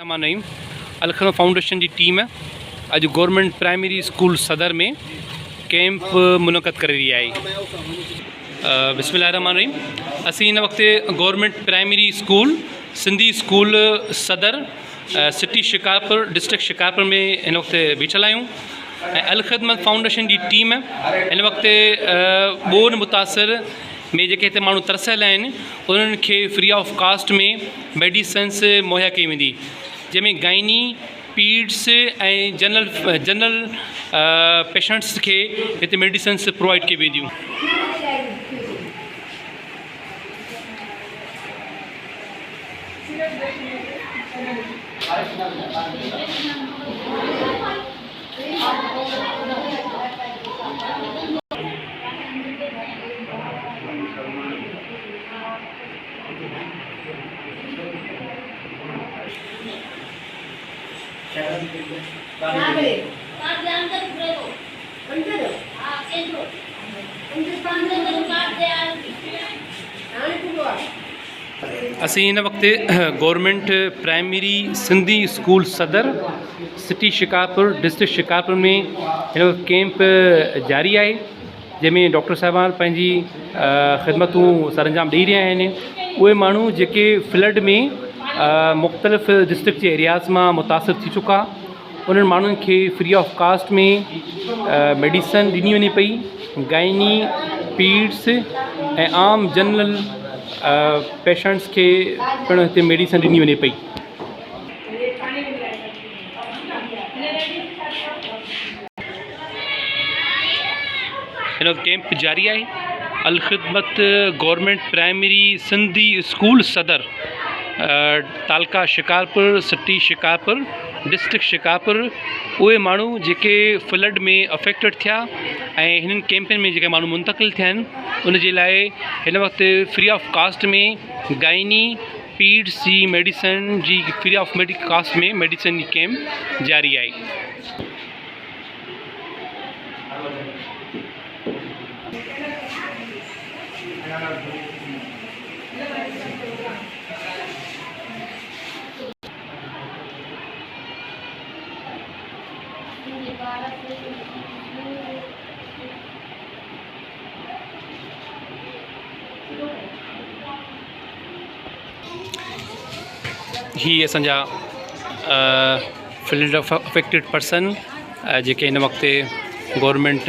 नहीं अलखदमत फाउंडेशन की टीम अज गवर्नमेंट प्राइमरी स्कूल सदर में कैंप मुनक़द कर रही है। बिस्मिल्लाहिर्रहमानिर्रहीम। असी इन वक्त government primary school Sindhi school सदर सिटी शिकारपुर डिस्ट्रिक्ट शिकारपुर में इन वक्त बीठल आयूँ। अलखदमत फाउंडेशन की टीम इन वक्त बोन मुतासर में जो इतने मानू तरसियल उन्होंने फ्री ऑफ कास्ट में मेडिसिन्स मुहैया की वेंदी, जैमें गाइनी पीड्स जनरल पेशेंट्स के इतने मेडिसिन्स प्रोवाइड की वेंदियूं। असी इन वक्त गवर्नमेंट प्राइमरी सिंधी स्कूल सदर सिटी शिकारपुर डिस्ट्रिक्ट शिकारपुर में इन वक्त कैंप जारी है, जैमें डॉक्टर साहबान पंहिंजी ख़िदमतूं सरअंजाम ॾेई रहिया आहिनि। उहे माण्हू जेके फ्लड में मुख़्तलिफ़ डिस्ट्रिक्ट जे एरियाज़ मां मुतासिर थी चुका, उन्हनि माण्हुनि खे फ्री ऑफ कास्ट में मेडिसन ॾिनी वञे पई। गाइनी पीड्स ऐं आम जनरल पेशेंट्स के पिण हिते मेडिसिन ॾिनी वञे पई। हिन कैंप जारी है। Alkhidmat government primary Sindhi school सदर तालका शिकारपुर सिटी शिकारपुर डिस्ट्रिक्ट शिकारपुर उहे माण्हू जेके फ्लड में अफेक्टेड थिया ऐं हिननि कैंपनि में जेके माण्हू मुंतकिल थिया आहिनि, उन जे लाइ हिन वक़्तु फ्री ऑफ कास्ट में गाइनी पीड्स जी मेडिसिन जी फ्री ऑफ कास्ट में मेडिसिन जी कैंप जारी आहे। ही असांजा फ्लड अफेक्टेड पर्सन जेके हिन वक़्तु गवर्नमेंट